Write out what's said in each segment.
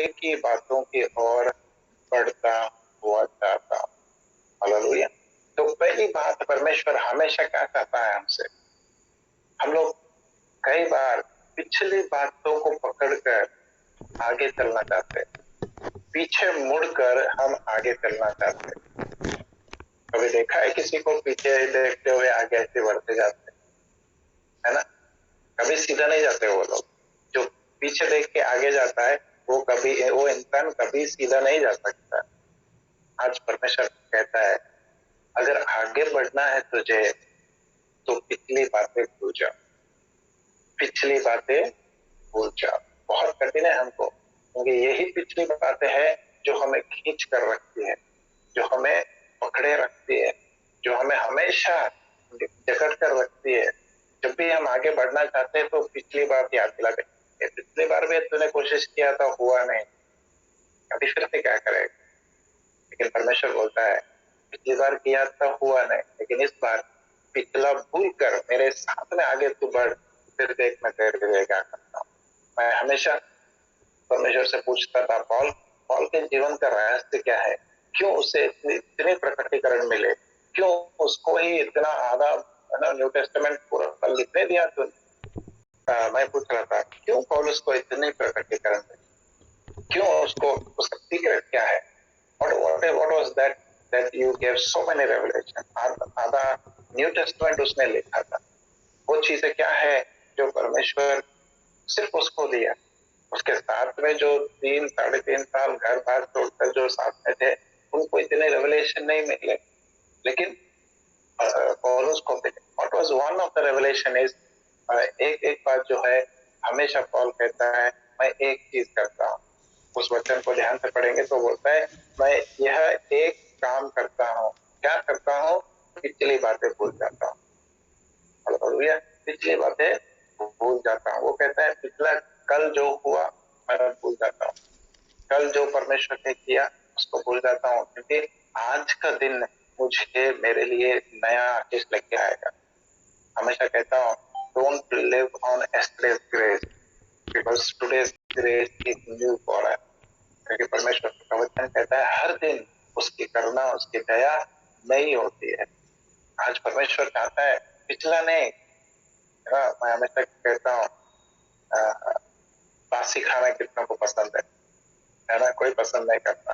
आगे की बातों की ओर बढ़ता हुआ जाता हूँ। हालेलुया। तो पहली बात, परमेश्वर हमेशा क्या कहता है हमसे? हम लोग कई बार पिछली बातों को पकड़कर आगे चलना चाहते हैं, पीछे मुड़कर हम आगे चलना चाहते हैं। कभी देखा है किसी को पीछे देखते हुए आगे ऐसे बढ़ते जाते हैं, है ना? कभी सीधा नहीं जाते वो लोग। जो पीछे देख के आगे जाता है वो इंसान कभी सीधा नहीं जा सकता। आज परमेश्वर कहता है, अगर आगे बढ़ना है तुझे तो पिछली बातें भूल जा, पिछली बातें भूल जा। बहुत कठिन है हमको, क्योंकि यही पिछली बातें हैं जो हमें खींच कर रखती है, जो हमें पकड़े रखती है, जो हमें हमेशा जकड़ कर रखती है। जब भी हम आगे बढ़ना चाहते हैं तो पिछली बात याद दिला देती है, पिछली बार भी तूने कोशिश किया था, हुआ नहीं, अभी फिर से क्या करेगा? लेकिन परमेश्वर बोलता है, पिछली बार किया था, हुआ नहीं, लेकिन इस बार पिछला भूल कर मेरे साथ में आगे तू बढ़, फिर देख मैं तेरे लिए क्या करता हूँ। मैं हमेशा परमेश्वर से पूछता था, पॉल के जीवन का रहस्य क्या है? क्यों उसे इतने प्रकटीकरण मिले? क्यों उसको ही इतना आधा न्यू टेस्टामेंट पूरा लिखने दिया तूने? मैं पूछ रहा था, क्यों पौलुस को इतने प्रकटीकरण मिले? क्यों उसको, उसका सीक्रेट क्या है? What was that you gave so many revelation? आधा न्यू टेस्टामेंट उसने लिखा था। वो चीजें क्या है जो परमेश्वर सिर्फ उसको दिया? उसके साथ में जो 3-3.5 साल घर बार छोड़कर जो साथ में थे, उनको इतने रेवलेशन नहीं मिले, लेकिन पौलुस को मिले। What was one of the revelation is, एक बात जो है, हमेशा पौल कहता है, मैं एक चीज करता हूँ। उस वचन को ध्यान से पढ़ेंगे तो बोलता है, मैं यह एक काम करता हूँ। क्या करता हूँ? पिछली बातें भूल जाता हूँ। हालेलुया। पिछली बातें भूल जाता हूँ। वो कहता है, पिछला कल जो हुआ मैं भूल जाता हूँ, कल जो परमेश्वर ने किया उसको भूल जाता हूँ, क्योंकि आज का दिन मुझे मेरे लिए नया चीज लेके आएगा। हमेशा कहता हूँ, don't live on yesterday's grace, because today's grace is new for us. क्योंकि परमेश्वर का वचन कहता है, हर दिन उसकी करुणा, उसकी दया नई होती है। आज परमेश्वर चाहता है, पिछला नहीं। मैं हमेशा कहता हूँ, बासी खाना कितना को पसंद है ना? कोई पसंद नहीं करता।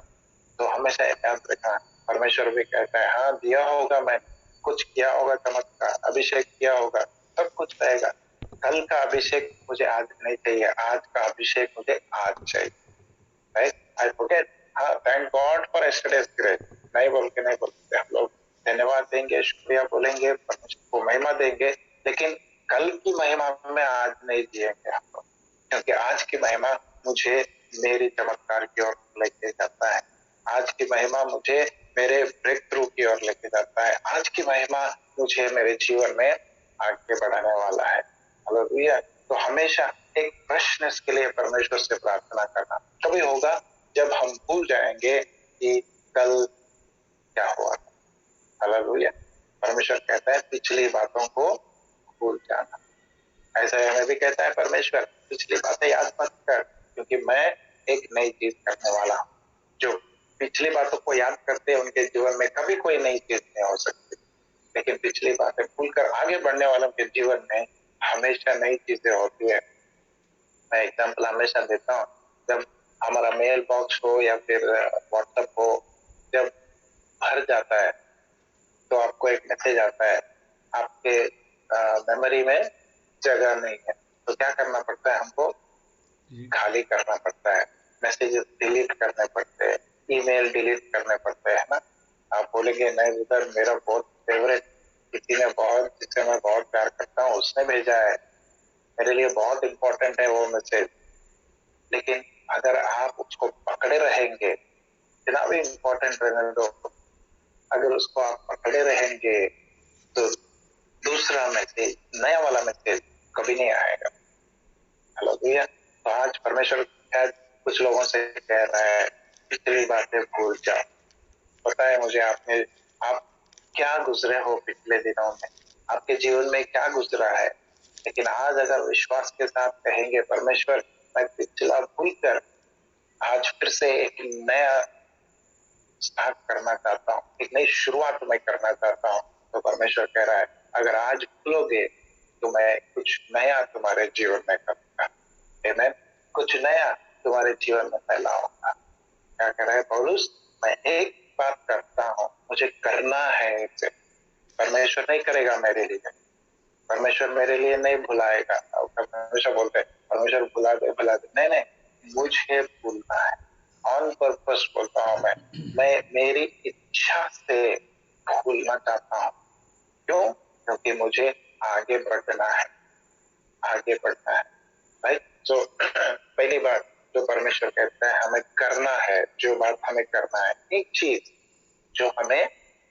तो हमेशा याद रखना, परमेश्वर भी कहता है, हाँ दिया होगा, मैं कुछ किया होगा, चमत्कार अभिषेक किया होगा, सब कुछ रहेगा। कल का अभिषेक मुझे आज नहीं चाहिए, आज का अभिषेक मुझे आज चाहिए। राइट? आई फॉरगेट, हाँ, thank God for yesterday's grace, नहीं बोल के नहीं बोलते हम लोग। धन्यवाद देंगे, शुक्रिया बोलेंगे, परमेश्वर को महिमा देंगे, लेकिन कल की महिमा में आज नहीं जिएंगे हम लोग, क्योंकि आज की महिमा मुझे मेरी चमत्कार की ओर लेके जाता है। आज की महिमा मुझे मेरे ब्रेक थ्रू की ओर लेके जाता है। आज की महिमा मुझे मेरे जीवन में आगे बढ़ाने वाला है। हालेलुया। तो हमेशा एक प्रश्न इसके लिए परमेश्वर से प्रार्थना करना। कभी होगा जब हम भूल जाएंगे कि कल क्या हुआ। हालेलुया। परमेश्वर कहता है, पिछली बातों को भूल जाना। ऐसा हमें भी कहता है परमेश्वर, पिछली बातें याद मत कर, क्योंकि मैं एक नई चीज करने वाला हूँ। जो पिछली बातों को याद करते हैं उनके जीवन में कभी कोई नई चीज नहीं हो सकती, लेकिन पिछली बातें भूलकर आगे बढ़ने वालों के जीवन में हमेशा नई चीजें होती है। मैं एग्जाम्पल हमेशा देता हूँ, जब हमारा मेल बॉक्स हो या फिर व्हाट्सएप हो, जब भर जाता है तो आपको एक मैसेज आता है, आपके मेमोरी में जगह नहीं है, तो क्या करना पड़ता है? हमको खाली करना पड़ता है, मैसेजेस डिलीट करने पड़ते हैं, ईमेल डिलीट करने पड़ते हैं ना। आप बोलेंगे, नहीं उधर मेरा बहुत फेवरेट, किसी ने बहुत, जिससे मैं बहुत प्यार करता हूँ, उसने भेजा है, मेरे लिए बहुत इंपॉर्टेंट है वो मैसेज। लेकिन अगर आप उसको पकड़े रहेंगे, जितना भी इंपॉर्टेंट रहने दो, अगर उसको आप पकड़े रहेंगे तो दूसरा मैसेज, नया वाला मैसेज कभी नहीं आएगा। हालेलुया। तो आज परमेश्वर शायद कुछ लोगों से कह रहा है, पिछली बातें भूल जाओ। पता है मुझे, आप क्या गुजरे हो पिछले दिनों में, आपके जीवन में क्या गुजरा है, लेकिन आज अगर विश्वास के साथ कहेंगे, परमेश्वर मैं पिछला भूल कर आज फिर से एक नया स्टार्ट करना चाहता हूँ, एक नई शुरुआत मैं करना चाहता हूँ। तो परमेश्वर कह रहा है अगर आज खुलोगे तो मैं कुछ नया तुम्हारे जीवन में करूंगा, मैं कुछ नया तुम्हारे जीवन में फैलाऊंगा। क्या कह रहा है पौलुस, मैं एक बात करता हूँ, मुझे करना है इसे। परमेश्वर नहीं करेगा मेरे लिए, परमेश्वर मेरे लिए नहीं भुलाएगा। हमेशा बोलते हैं परमेश्वर भुला दे, नहीं नहीं, मुझे भूलना है। ऑन पर्पस बोलता हूँ मैं मेरी इच्छा से भूलना चाहता हूँ। क्यों? क्योंकि मुझे आगे बढ़ना है, आगे बढ़ना है। राइट। तो पहली बात जो परमेश्वर कहता है हमें करना है, जो बात हमें करना है, एक चीज जो हमें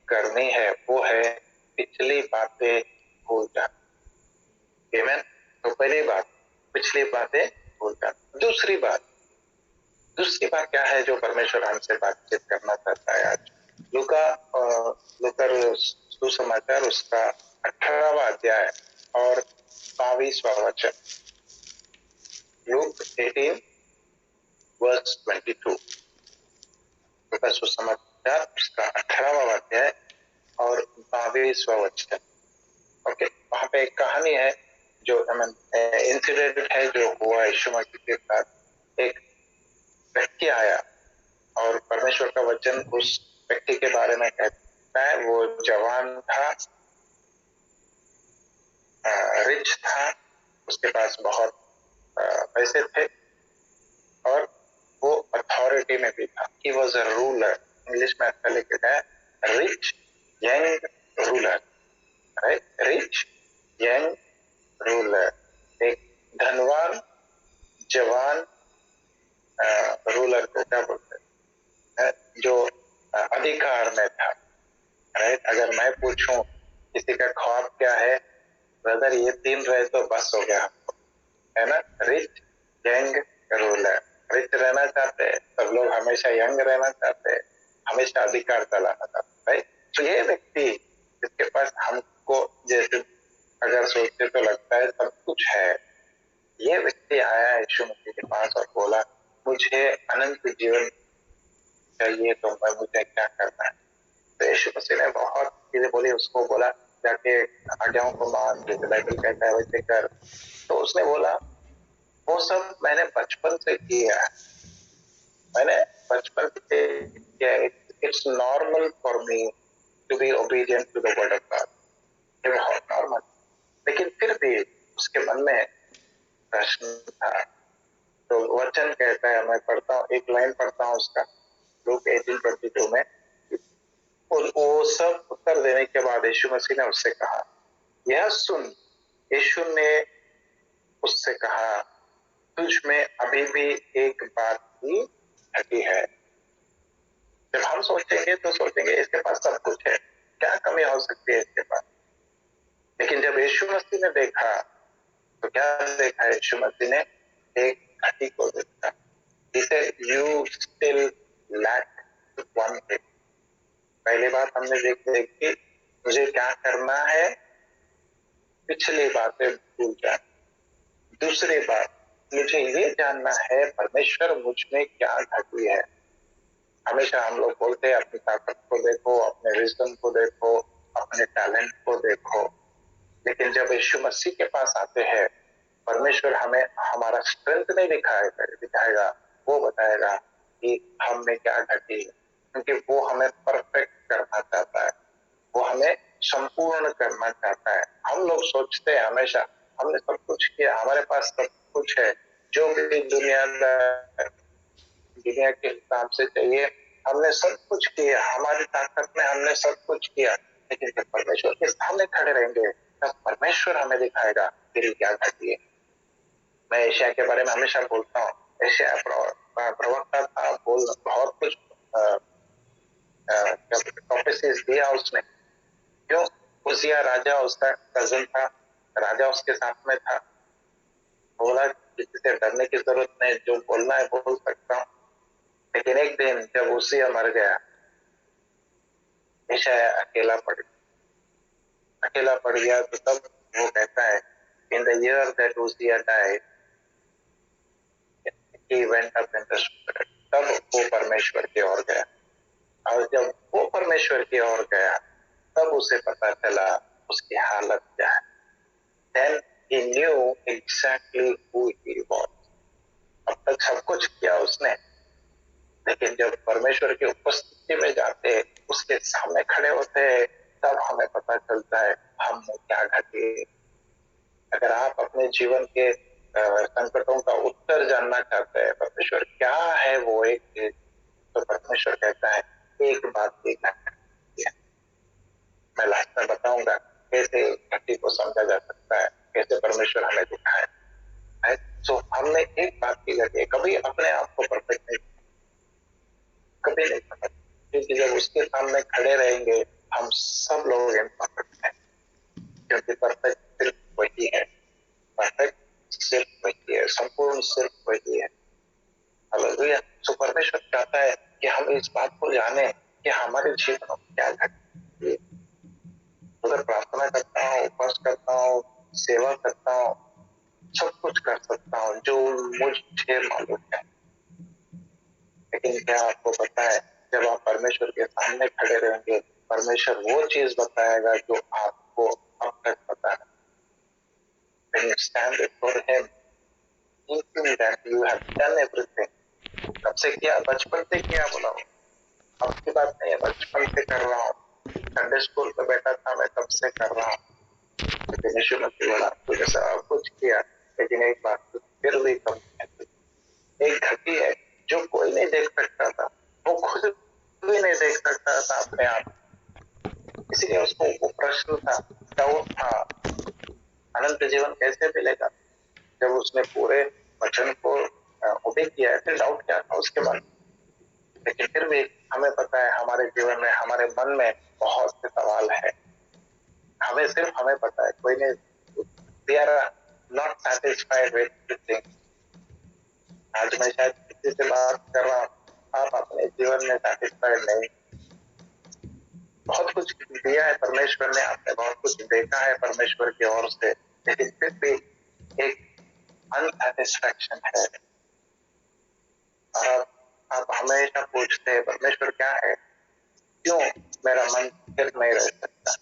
करनी है वो है पिछली बातें भूल जाना। आमीन। तो पहली बात पिछली बातें भूल जाना। दूसरी बात क्या है जो परमेश्वर हमसे बातचीत करना चाहता है आज? लूका सुसमाचार उसका 18वां अध्याय और 22वां वचन। Luke 18 verse 22। लूका सुसमाचार उसका 18वां अध्याय और 22वां वचन। ओके, वहां पे एक कहानी है जो इंसिडेंट है जो हुआ यीशु मसीह के साथ। एक व्यक्ति आया और परमेश्वर का वचन उस व्यक्ति के बारे में कहता है वो जवान था, रिच था, उसके पास बहुत पैसे थे और वो अथॉरिटी में भी था। He was a ruler. English में अच्छा लिखा है rich young ruler. Right, rich young ruler, एक धनवान जवान रूलर को क्या बोलते हैं, जो अधिकार में था। राइट, अगर मैं पूछूं किसी का ख्वाब क्या है, ब्रदर ये 3 रहे तो बस हो गया हमको, है ना? Rich young ruler. रिच रहना चाहते हैं सब लोग, हमेशा यंग रहना चाहते हैं, हमेशा अधिकार चलाना चाहते हैं। तो ये व्यक्ति जिसके पास हमको जैसे अगर सोचते तो लगता है सब कुछ है, ये व्यक्ति आया यीशु मसीह के पास और बोला मुझे अनंत जीवन चाहिए, तो मुझे क्या करना है? तो यीशु मसीह ने बहुत चीजें बोली, उसको बोला जाके आज्ञाओं को मान, जैसे बाइबल कहता है वैसे कर। तो उसने बोला वो सब मैंने बचपन से किया है, मैंने बचपन से किया है। It's normal for me to be obedient to the word of God, ये बहुत नॉर्मल। लेकिन फिर भी उसके मन में प्रश्न था। तो वचन कहता है, मैं पढ़ता हूँ, एक लाइन पढ़ता हूँ उसका, लूक 18:22 में। और वो सब उत्तर देने के बाद यीशु मसीह ने उससे कहा, यह सुन, यीशु ने उससे कहा, तुझ में अभी भी एक बात ही घटी है। जब हम सोचेंगे तो सोचेंगे इसके पास सब कुछ है, क्या कमी हो सकती है इसके पास? लेकिन जब यीशु मसीह ने देखा तो क्या देखा? यीशु मसीह ने एक घटी को देखा। He said, you still lack one thing. पहली बात हमने देखी, मुझे क्या करना है, पिछली बातें भूल जाए। दूसरी बात, मुझे ये जानना है परमेश्वर मुझ में क्या घटी है। हमेशा हम लोग बोलते हैं अपनी ताकत को देखो, अपने विजडम को देखो, अपने टैलेंट को देखो, लेकिन जब यीशु मसीह के पास आते हैं परमेश्वर हमें हमारा स्ट्रेंथ नहीं दिखाएगा, वो बताएगा कि हम में क्या घटी है, क्योंकि वो हमें परफेक्ट करना चाहता है, वो हमें संपूर्ण करना चाहता है। हम लोग सोचते हैं हमेशा हमने सब कुछ किया, हमारे पास सब कुछ है, जो भी दुनिया के हिसाब से चाहिए हमने सब कुछ किया, हमारी ताकत में हमने सब कुछ किया, लेकिन जब परमेश्वर के सामने खड़े रहेंगे तब परमेश्वर हमें दिखाएगा तेरी क्या घटी है। मैं एशिया के बारे में हमेशा बोलता हूँ, एशिया प्रवक्ता था, बोल बहुत कुछ प्रोफेसीज दिया उसने। क्यों? उजिया राजा उसका कजन था, राजा उसके साथ में था, बोला किसी से डरने की जरूरत नहीं, जो बोलना है बोल सकता हूँ। लेकिन एक दिन जब उजिया मर गया, एशिया अकेला पड़ गया, तो तब वो कहता है in the year that Uzziah died he went up in the spirit. वो परमेश्वर की ओर गया, और जब वो परमेश्वर की ओर गया तब उसे पता चला उसकी हालत क्या है। Then he knew exactly who he was. अब तक सब कुछ किया उसने, लेकिन जब परमेश्वर की उपस्थिति में जाते, उसके सामने खड़े होते, तब हमें पता चलता है हमने क्या घटी। अगर आप अपने जीवन के संकटों का उत्तर जानना चाहते हैं, परमेश्वर क्या है वो एक चीज, तो परमेश्वर कहता है एक बात की घटी है। मैं लास्ट में बताऊंगा कैसे घटी को समझा जा सकता है, कैसे परमेश्वर हमें दिखाए। तो हमने एक बात की घटी है, कभी अपने आप को परफेक्ट नहीं, कभी नहीं पता, क्योंकि जब उसके सामने खड़े रहेंगे हम सब लोग इम्परफेक्ट हैं, क्योंकि परफेक्ट सिर्फ वही है, परफेक्ट सिर्फ वही है, संपूर्ण सिर्फ वही है। हालेलुया। सो परमेश्वर चाहता है कि हम इस बात को जाने कि हमारे जीवन में क्या घटना है। अगर प्रार्थना करता हूँ, उपवास करता हूँ, सेवा करता हूँ, सब कुछ कर सकता हूँ जो मुझे मालूम है, लेकिन क्या आपको पता है जब आप परमेश्वर के सामने खड़े रहेंगे, परमेश्वर वो चीज बताएगा जो आपको अब तक पता है। When you stand before him, thinking that you have done everything, कब से किया, बचपन से किया, बोला अब की बात नहीं है, बचपन से कर रहा हूँ, संडे स्कूल में बैठा था मैं तब से कर रहा हूँ, लेकिन यीशु मसीह बोला तुझे सब कुछ किया, लेकिन एक बात फिर भी कम है। एक घटी है जो कोई नहीं देख सकता था, वो खुद भी नहीं देख सकता था अपने आप, इसलिए उसको वो प्रश्न था, डाउट था, अनंत जीवन कैसे मिलेगा। जब उसने पूरे वचन को ओबे किया है, फिर डाउट क्या था उसके बाद, लेकिन फिर भी हमें पता है हमारे जीवन में, हमारे मन में बहुत से सवाल है, हमें सिर्फ हमें पता है, कोई नहीं। We are not satisfied with everything. आज मैं शायद किसी से बात कर रहा हूँ, आप अपने जीवन में सैटिस्फाइड नहीं, बहुत कुछ दिया है परमेश्वर ने, आपने बहुत कुछ देखा है परमेश्वर की ओर से, लेकिन फिर भी एक अनसैटिस्फैक्शन है। आप हमेशा पूछते हैं परमेश्वर क्या है, क्यों मेरा मन स्थिर नहीं रह सकता।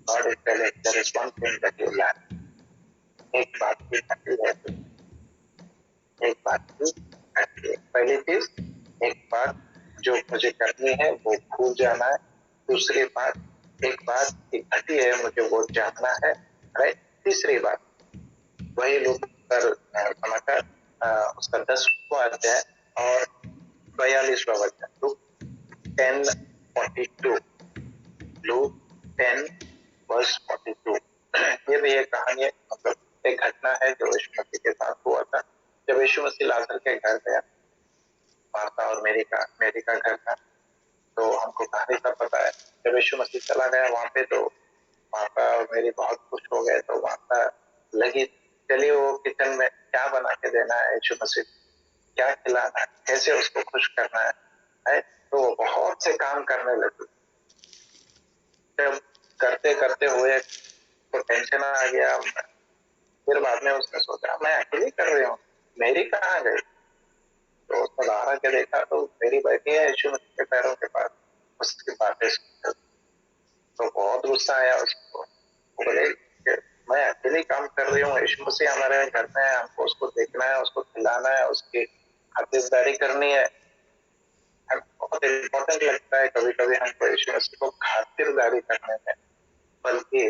God is telling there is one thing that you lack. एक बात की घटी है, एक बात की घटी है। पहली चीज, एक बात जो मुझे करनी है वो भूल जाना है। दूसरी बात, एक बात की घटी है मुझे वो जानना है, राइट। तीसरी बात, वही लूक समाचार उसका 10वां अध्याय और 42वां वचन, लूक 10:42, लूक 10:42। ये भी एक कहानी है, मतलब एक घटना है जो यीशु मसीह के साथ हुआ था। जब यीशु मसीह लाजर के घर गया, मार्था और मेरी का घर था, तो हमको कहानी सब पता है। जब यीशु मसीह चला गया वहां पे, तो मार्था और मेरी बहुत खुश हो गए, तो मार्था लगी चलिए वो किचन में क्या बना के देना है यीशु मसीह, क्या खिलाना है, कैसे उसको खुश करना है। तो वो बहुत से काम करने लगी। जब करते करते हुए तो टेंशन आ गया, फिर बाद में उसने सोचा मैं अकेली कर रही हूँ, मेरी कहाँ गई। तो उसने बाहर आके देखा तो मेरी बैठी है यीशु मसीह के पैरों के पास, उसकी बातें सुनकर तो बहुत गुस्सा आया उसको। वो बोले मैं अकेली काम कर रही हूँ, यीशु मसीह हमारे घर में है, हमको उसको देखना है, उसको खिलाना है, उसकी खातिरदारी करनी है। बहुत इम्पोर्टेंट लगता है कभी कभी हमको यीशु मसीह को खातिरदारी करने में, बल्कि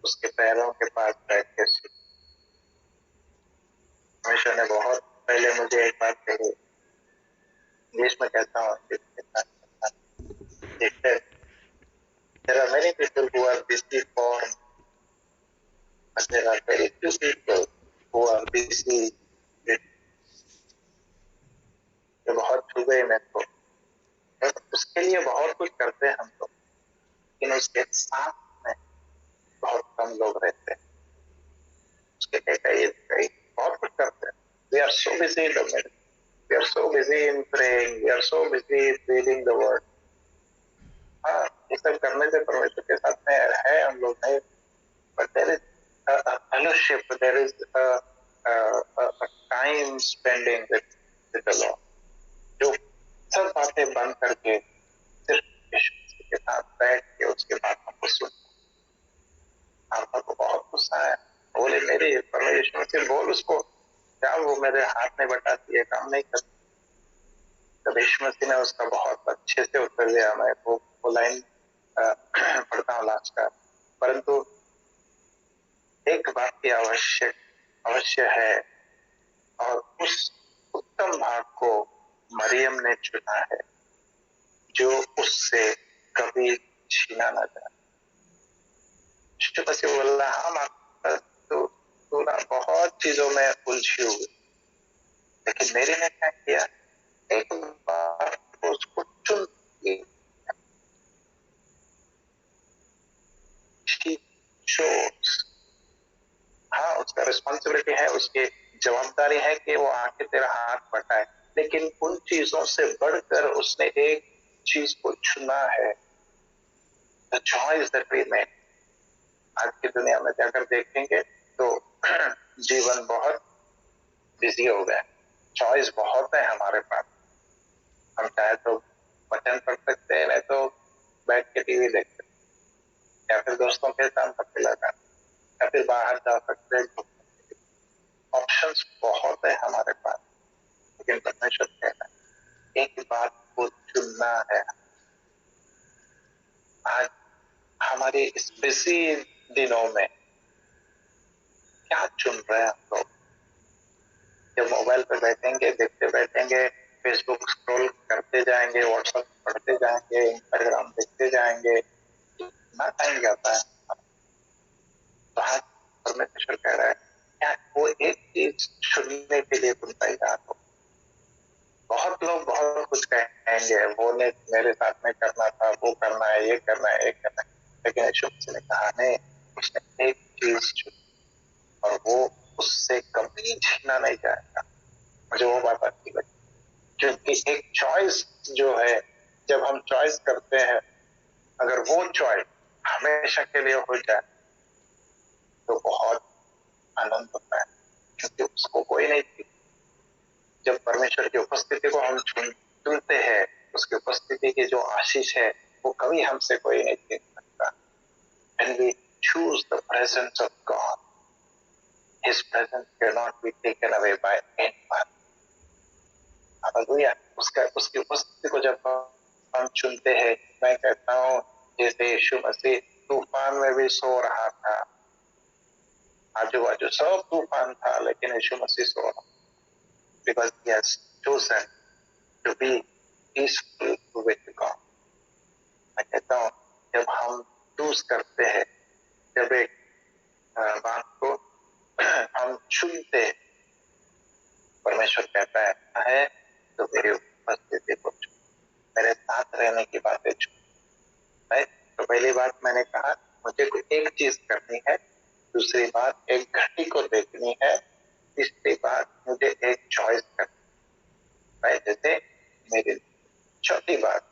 उसके पैरों के पास बैठ के। परमेश्वर ने बहुत पहले मुझे एक बात कही, इंग्लिश में कहता हूँ, there are many people who are busy for, but there are very few people who are busy with, जो बहुत छू गए मेरे को, उसके लिए बहुत कुछ करते हैं हम लोग, लेकिन उसके साथ में बहुत कम लोग रहते हैं। उसके कई बहुत कुछ करते हैं। We are so busy in the ministry. We are so busy in praying. We are so busy reading the word. हाँ, ये सब करने से परमेश्वर के साथ में है हम लोग नहीं, but there is a fellowship, there is a time spending with the Lord. बंद करके सिर्फ यीशु के साथ बैठ के उसके बाद हमको सुन। मार्था को बहुत गुस्सा आया, बोले मेरे परमेश्वर से बोल उसको, क्या वो मेरे हाथ में बटाती है, काम नहीं करती। तब यीशु मसीह ने उसका बहुत अच्छे से उत्तर दिया। मैं वो लाइन पढ़ता हूँ लास्ट का। परंतु एक बात की अवश्य है, और उस उत्तम भाग को मरियम ने चुना है, जो उससे कभी छीना न जाए। यीशु मसीह बोला, हाँ माता, तू ना बहुत चीजों में उलझी हुई, लेकिन मेरे ने क्या किया, एक बार उसको चुन लिया। हाँ, उसका रिस्पॉन्सिबिलिटी है, उसकी जवाबदारी है कि वो आके तेरा हाथ बटाए, लेकिन उन चीजों से बढ़कर उसने एक चीज को चुना है, the choice that we make. आज की दुनिया में जाकर देखेंगे तो जीवन बहुत बिजी हो गया, चॉइस बहुत है हमारे पास। हम चाहे तो बटन पढ़ सकते हैं, नहीं तो बैठ के टीवी देख सकते हैं, या फिर दोस्तों के साथ पत्ते लगा, या फिर बाहर जा सकते हैं। ऑप्शंस बहुत है हमारे पास, लेकिन परमेश्वर कहता है एक बात को चुनना है। आज हमारे इस बिजी दिनों में क्या चुन रहे हैं हम लोग? जब मोबाइल पे बैठेंगे, देखते बैठेंगे, फेसबुक स्क्रॉल करते जाएंगे, व्हाट्सएप पढ़ते जाएंगे, इंस्टाग्राम देखते जाएंगे, कितना टाइम जाता है। तो आज परमेश्वर कह रहा है क्या वो एक चीज चुनने के लिए तुम तैयार हो? बहुत लोग बहुत कुछ कहेंगे, वो ने मेरे साथ में करना था, वो करना है, ये करना है, ये करना है, लेकिन यीशु मसीह ने कहा नहीं, उसने एक चीज चुनी और वो उससे कभी छीना नहीं जाएगा। मुझे वो बात अच्छी लगी, क्योंकि एक चॉइस जो है, जब हम चॉइस करते हैं, अगर वो चॉइस हमेशा के लिए हो जाए तो बहुत आनंद होता है, क्योंकि उसको कोई नहीं थी। जब परमेश्वर की उपस्थिति को हम चुनते हैं, उसकी उपस्थिति की जो आशीष है वो कभी हमसे कोई नहीं छीन सकता। When we choose the presence of God, His presence cannot be taken away by anyone. Hallelujah. उसकी उपस्थिति को जब हम चुनते हैं, मैं कहता हूँ जैसे यीशु मसीह तूफान में भी सो रहा था, आजू बाजू सब तूफान था, लेकिन यीशु मसीह सो रहा, because he has chosen to be peaceful with God. मैं कहता हूँ जब हम चूज करते हैं, जब एक बात को हम चुनते हैं, परमेश्वर कहता है तो मेरी उपस्थिति को चुन, मेरे साथ रहने की बातें चुन। तो पहली बात मैंने कहा मुझे कोई एक चीज करनी है, दूसरी बात एक घड़ी को देखनी है, तीसरी बात मुझे एक चॉइस करनी है। जैसे मेरी चौथी बात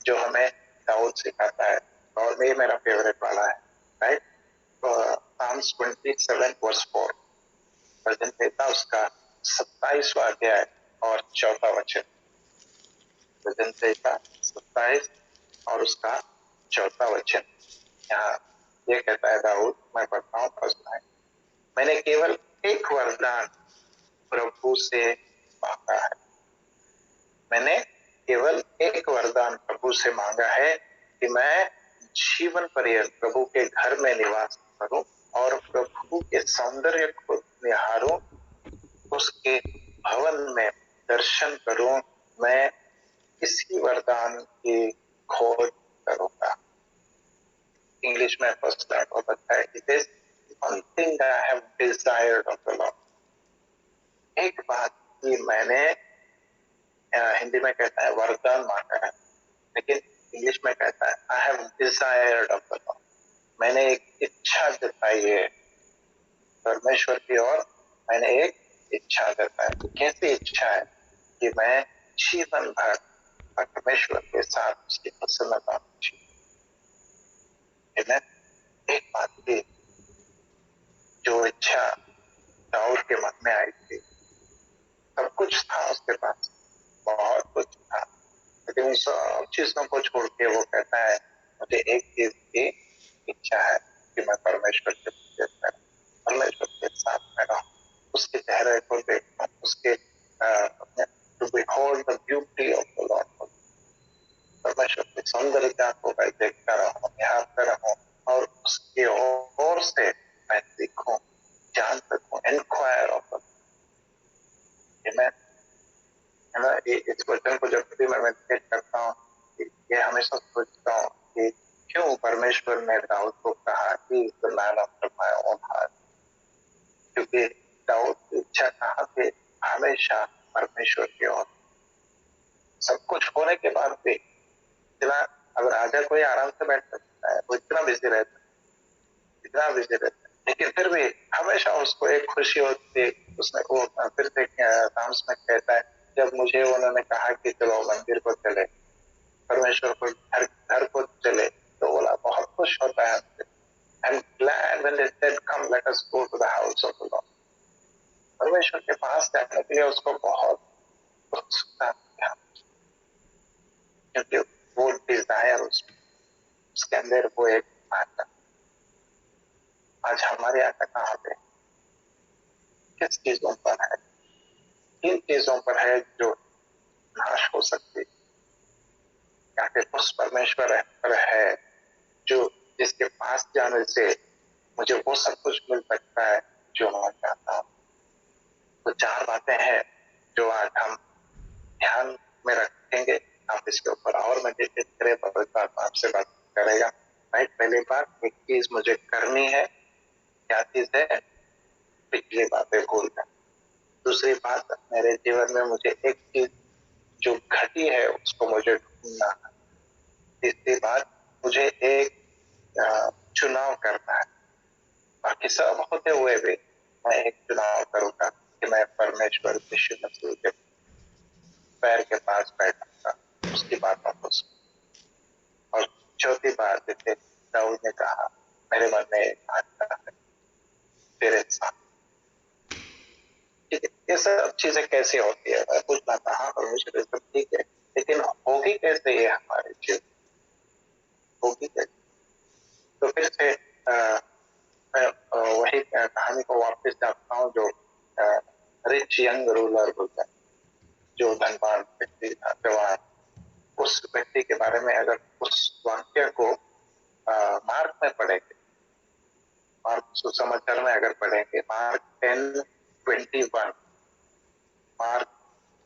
जो हमें दाऊद सिखाता है, और ये मेरा फेवरेट वाला है, राइट, Psalms 27 verse 4, भजन संहिता उसका 27वां अध्याय और 4था वचन। भजन संहिता 27 और उसका 4था वचन। यहाँ ये कहता है दाऊद, मैं पढ़ता हूँ, पढ़ता है, मैंने केवल एक वरदान प्रभु से मांगा है। मैंने केवल एक वरदान प्रभु से मांगा है कि मैं जीवन पर्यंत प्रभु के घर में निवास करूं और प्रभु के सौंदर्य को निहारूं, उसके भवन में दर्शन करूं। मैं इसी वरदान की खोज करूंगा। इंग्लिश में फर्स्ट लाइन बहुत अच्छा है, it is one thing I have desired of the Lord. एक बात की मैंने, हिंदी में कहता है वरदान मांगा है, लेकिन इंग्लिश में कहता है I have desired of the Lord. मैंने एक इच्छा जताई है परमेश्वर की ओर, मैंने एक इच्छा जताई। कैसी इच्छा है? कि मैं जीवन भर परमेश्वर के साथ उसकी प्रसन्नता में। एक बात थी जो इच्छा दाऊद के मन में आई थी, सब कुछ था उसके पास, बहुत कुछ था, लेकिन उन सब चीजों को छोड़ के वो कहता है मुझे एक चीज की इच्छा है कि मैं परमेश्वर के परमेश्वर के साथ में रहूं, उसके चेहरे को देखूं, उसके to behold the beauty of the Lord, परमेश्वर की सौंदर्यता को मैं देखता रहूं, निहारता रहूं और उसकी ओर से मैं सीखूं, जान सकूं, इंक्वायर ऑफ मैं इस वचन को जब भी मैं मेडिटेट करता हूँ, ये हमेशा सोचता हूँ कि क्यों परमेश्वर ने दाऊद को कहा कि is the man after my own heart, क्योंकि दाऊद की इच्छा कहाँ थी, हमेशा परमेश्वर की ओर। सब कुछ होने के बाद भी इतना, अब राजा कोई आराम से बैठ सकता है, वो इतना बिजी रहता है, इतना बिजी रहता है, लेकिन फिर भी हमेशा उसको एक खुशी होती है। उसने वो फिर से साम्स में कहता है, जब मुझे उन्होंने कहा कि चलो मंदिर को चले, परमेश्वर को घर को चले, तो बोला बहुत खुश होता है हमसे। I'm glad when they said come let us go to the house of the Lord. परमेश्वर के पास जाने के लिए उसको बहुत उत्सुकता थी, क्योंकि वो डिजायर उसके अंदर वो एक आता। आज हमारे आका कहाँ पे, किस चीजों पर है, किन चीजों पर है जो नाश हो सकती है, या फिर उस परमेश्वर पर है जो जिसके पास जाने से मुझे वो सब कुछ मिल सकता है जो मैं चाहता हूँ। तो 4 बातें हैं जो आज हम ध्यान में रखेंगे। आप इसके ऊपर और मेडिटेट करें, पवित्र आत्मा आपसे बात करेगा। राइट, पहली बात, एक चीज मुझे करनी है, क्या चीज है, पिछली बातें भूलना। दूसरी बात, मेरे जीवन में मुझे एक चीज जो घटी है उसको मुझे ढूंढना है। तीसरी बात, मुझे एक चुनाव करना है। बाकी सब होते हुए भी मैं एक चुनाव करूंगा कि मैं परमेश्वर यीशु मसीह के पैर के पास बैठूंगा, उसकी बातों को सुन। और चौथी बात, जैसे दाऊद ने कहा, मेरे मन में एक आशा है तेरे साथ। ठीक है, ये सब चीजें कैसे होती है, मैं पूछना था। हाँ परमेश्वर, सब ठीक है, लेकिन होगी कैसे ये हमारे जीवन, होगी कैसे? तो फिर से मैं वही कहानी को वापस जाता हूँ जो रिच यंग रूलर बोलता है, जो धनवान व्यक्ति था, जवान। उस व्यक्ति के बारे में अगर उस वाक्य को मार्क में पढ़ेंगे, मार्क सुसमाचार में अगर पढ़ेंगे, मार्क 10:21, मार्क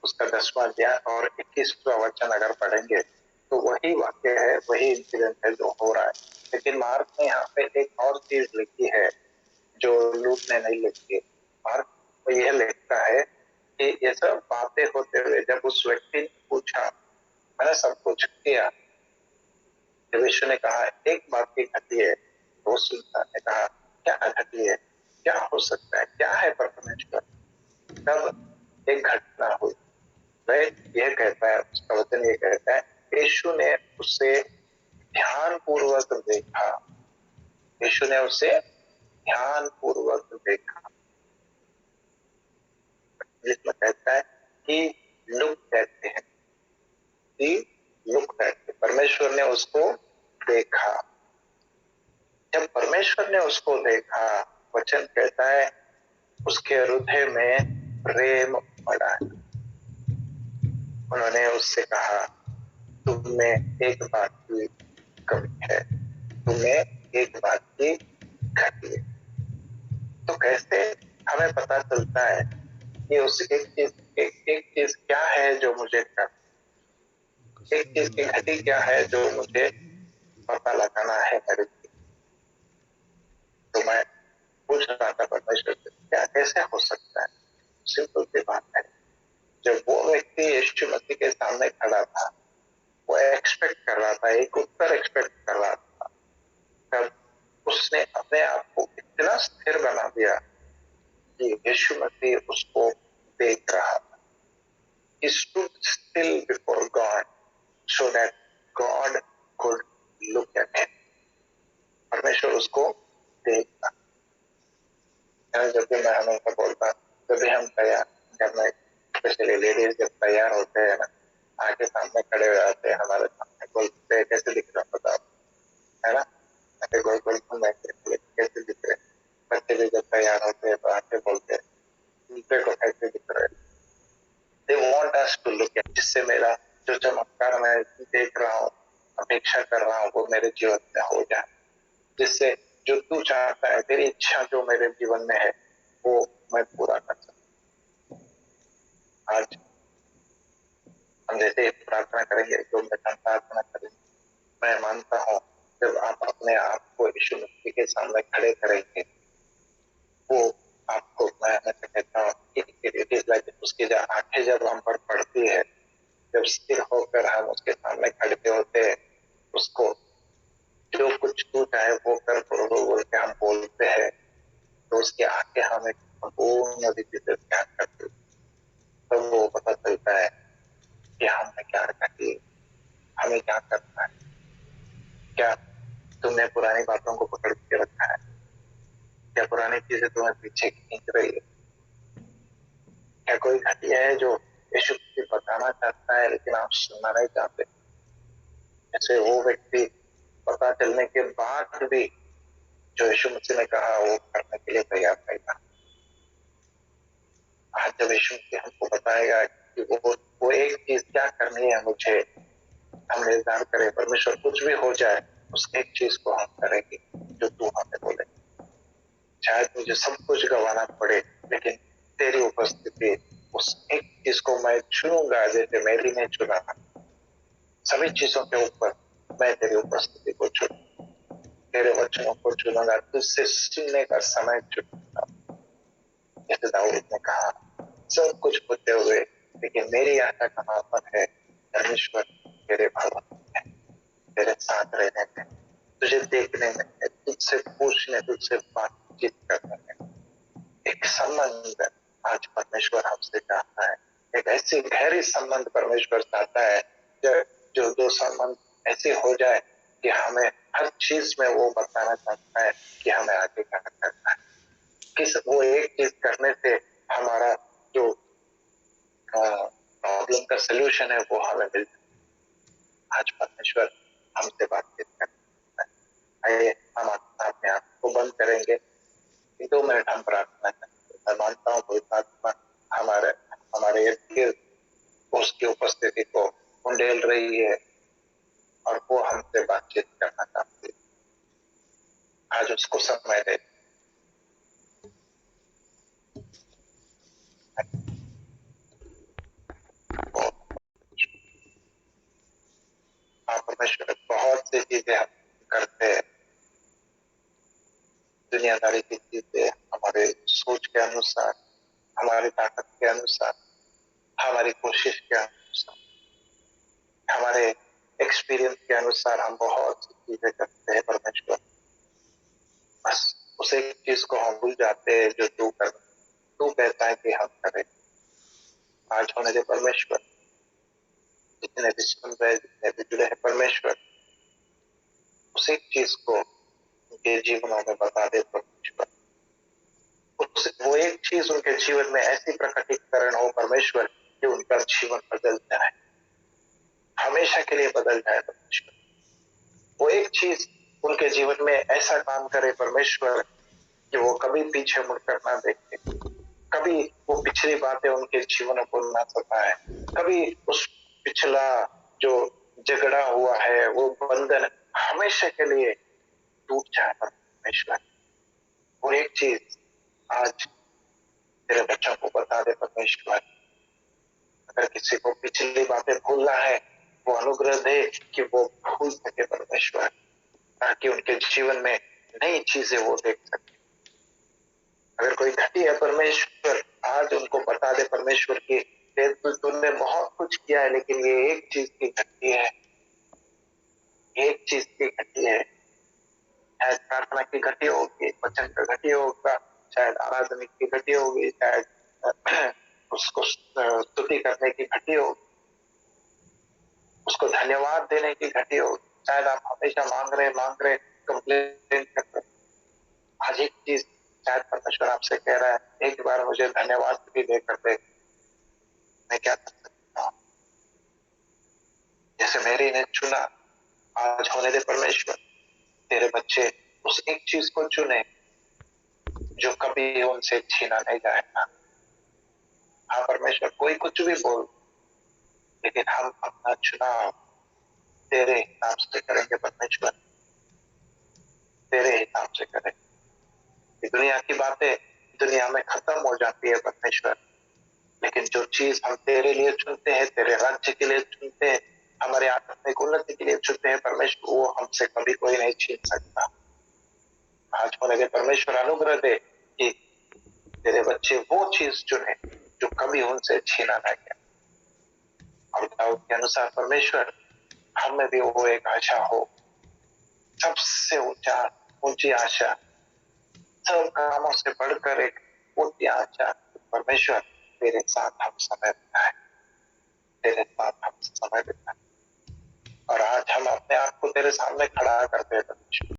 उसका 10वां अध्याय और 21वां वचन अगर पढ़ेंगे तो वही वाक्य है, वही इंसिडेंट है जो हो रहा है। लेकिन मार्क ने यहाँ पे एक और चीज लिखी है जो लूक ने नहीं लिखी है। मार्क तो यह लिखता है कि ये सब बातें होते हुए जब उस व्यक्ति ने पूछा, मैंने सब कुछ किया, जब यीशु ने कहा एक बात की घटी है, तो उस इंसान ने कहा क्या घटी है, क्या हो सकता है, क्या है परमेश्वर? तब एक घटना हुई। वह यह कहता है, उसका वचन ये कहता है, यीशु ने उसे ध्यान पूर्वक देखा, यीशु ने उसे ध्यान पूर्वक देखा। जिसमें कहता है कि लुक कहते हैं, कि लुक कहते, परमेश्वर ने उसको देखा। जब परमेश्वर ने उसको देखा, वचन कहता है उसके हृदय में प्रेम बढ़ा। उन्होंने उससे कहा, तुमने एक बात की कमी है, तुम्हें एक बात की घटी है। तो कैसे हमें पता चलता है कि उस एक चीज क्या है जो मुझे कर, एक चीज की घटी क्या है जो मुझे पता लगाना है मेरे लिए। तो मैं पूछ रहा था परमेश्वर से, क्या कैसे हो सकता है? सिंपल सी बात है, जब वो व्यक्ति यीशु मसीह के सामने खड़ा था, वो एक्सपेक्ट कर रहा था, एक उत्तर एक्सपेक्ट कर रहा था, तब उसने अपने आप को इतना स्थिर बना दिया कि यीशु मसीह उसको देख रहा था। He stood still before God so that God could look at him. परमेश्वर उसको देखता। जब भी मैं हमेशा बोलता, जब भी हम तैयार, जब मैं स्पेशली लेडीज जब तैयार होते हैं ना, आके सामने खड़े हो जाते हैं, हमारे सामने बोलते हैं कैसे दिख रहा बताओ, है ना, ऐसे गोल गोल घूम कैसे दिख रहे। बच्चे भी जब तैयार होते हैं तो आके बोलते हैं दूसरे को कैसे दिख रहे। They want us to look at, जिससे मेरा जो चमत्कार मैं देख रहा हूँ, अपेक्षा कर रहा हूँ, वो मेरे जीवन में हो जाए, जिससे जो तू चाहता है, तेरी इच्छा जो मेरे जीवन में है वो मैं पूरा कर सकूं। आज हम जैसे प्रार्थना करेंगे तो मैं प्रार्थना करेंगे, मैं मानता हूँ जब आप अपने आप को यीशु मसीह के सामने खड़े करेंगे, वो आपको, मैं हमेशा कहता हूँ इट इज लाइक, उसकी जो आंखें जब हम पर पड़ती है, जब स्थिर होकर हम उसके सामने खड़े होते हैं, उसको जो कुछ तू चाहे वो कर प्रभु बोल के हम बोलते हैं, तो उसकी आंखें हमें संपूर्ण रीति से ध्यान करती है। तब वो पता चलता है कि हमें क्या करना, हमें क्या करना है। क्या तुमने पुरानी बातों को पकड़ के रखा है? क्या पुरानी चीजें तुम्हें पीछे खींच रही है? क्या कोई घटिया है जो यीशु मसीह बताना चाहता है लेकिन आप सुनना नहीं चाहते? जैसे वो व्यक्ति पता चलने के बाद भी जो यीशु मसीह ने कहा वो करने के लिए तैयार नहीं था। आज जब यीशु मसीह हमको बताएगा कि वो एक चीज क्या करनी है मुझे, हम निर्धार करें, परमेश्वर कुछ भी हो जाए उस एक चीज को हम करेंगे जो तू हमें बोले। शायद मुझे सब कुछ गंवाना पड़े लेकिन तेरी उपस्थिति, उस एक चीज को मैं चुनूंगा जैसे मेरी ने चुना। सभी चीजों के ऊपर मैं तेरी उपस्थिति को चुनूंगा, तेरे वचनों को चुनूंगा, तुझसे सुनने का समय चुनूंगा। जैसे दाऊद ने कहा सब कुछ होते हुए लेकिन मेरी आशा कहाँ पर है, परमेश्वर तेरे भवन में, तेरे साथ रहने में, तुझे देखने में, तुझसे पूछने, तुझसे बातचीत करने में। एक संबंध आज परमेश्वर हमसे चाहता है, एक ऐसी गहरी संबंध परमेश्वर चाहता है जो दो संबंध ऐसे हो जाए कि हमें हर चीज में वो बताना चाहता है कि हमें आगे क्या करना है, किस वो एक चीज करने से हमारा जो प्रॉब्लम का सोल्यूशन है वो हमें मिल जाए। आज परमेश्वर हमसे बातचीत करता है। आइए हम अपने आप को बंद करेंगे, 2 मिनट हम प्रार्थना करेंगे। मैं मानता हूँ कोई आत्मा हमारे हमारे इर्द गिर्द उसकी उपस्थिति को उंडेल रही है और वो हमसे बातचीत करना चाहती है। आज उसको समय दे। हाँ परमेश्वर, बहुत सी चीजें हम करते हैं, दुनियादारी की चीजें हमारे सोच के अनुसार, हमारी ताकत के अनुसार, हमारी कोशिश के अनुसार, हमारे एक्सपीरियंस के अनुसार हम बहुत सी चीजें करते हैं परमेश्वर। बस उस एक चीज को हम भूल जाते हैं जो तू कहता है कि हम करें। आज होने दे परमेश्वर, जितने भी सुन रहे, जितने भी जुड़े हैं परमेश्वर, उस एक चीज को उनके जीवनों में बता दे परमेश्वर। वो एक चीज उनके जीवन में ऐसी प्रकटीकरण हो परमेश्वर कि उनका जीवन बदल जाए, हमेशा के लिए बदल जाए परमेश्वर। वो एक चीज उनके जीवन में ऐसा काम करे परमेश्वर कि वो कभी पीछे मुड़कर ना देखे, कभी वो पिछली बातें उनके जीवन को ना सताए, कभी उस पिछला जो झगड़ा हुआ है वो बंधन हमेशा के लिए टूट जाए परमेश्वर। वो एक चीज आज तेरे बच्चों को बता दे परमेश्वर। अगर किसी को पिछली बातें भूलना है, वो अनुग्रह दे कि वो भूल सके परमेश्वर, ताकि उनके जीवन में नई चीजें वो देख सके। अगर कोई घटी है परमेश्वर, आज उनको बता दे परमेश्वर की तुमने बहुत कुछ किया है लेकिन ये एक चीज की घटी है, एक चीज की घटी है। शायद प्रार्थना की घटी होगी, वचन का घटी होगा, शायद आराधना की घटी होगी, शायद उसको स्तुति करने की घटी होगी, उसको धन्यवाद देने की घटी होगी। शायद आप हमेशा मांग रहे कंप्लेन कर रहे। आज एक चीज शायद परमेश्वर आपसे कह रहा है, एक बार मुझे धन्यवाद भी देकर दे, मैं क्या कर सकता हूँ। जैसे मेरी ने चुना, आज होने दे परमेश्वर तेरे बच्चे उस एक चीज को चुने जो कभी उनसे छीना नहीं जाएगा। हाँ परमेश्वर, कोई कुछ भी बोल, लेकिन हम अपना चुनाव तेरे हिसाब से करेंगे परमेश्वर, तेरे हिसाब से करेंगे। दुनिया की बातें दुनिया में खत्म हो जाती है परमेश्वर, लेकिन जो चीज हम तेरे लिए चुनते हैं, तेरे राज्य के लिए चुनते हैं, हमारे आत्मिक उन्नति के लिए चुनते हैं परमेश्वर, वो हमसे कभी कोई नहीं छीन सकता। आज होने दे परमेश्वर, अनुग्रह दे कि तेरे बच्चे वो चीज चुने जो कभी उनसे छीना ना गया। और दाऊद के अनुसार परमेश्वर, हमें भी वो एक आशा हो, सबसे ऊंची आशा, सब कामों से बढ़कर एक ऊंची आशा, परमेश्वर तेरे साथ हम समय बिताए, तेरे साथ हम समय बिताए। और आज हम अपने आप को तेरे सामने खड़ा करते हैं परमेश्वर,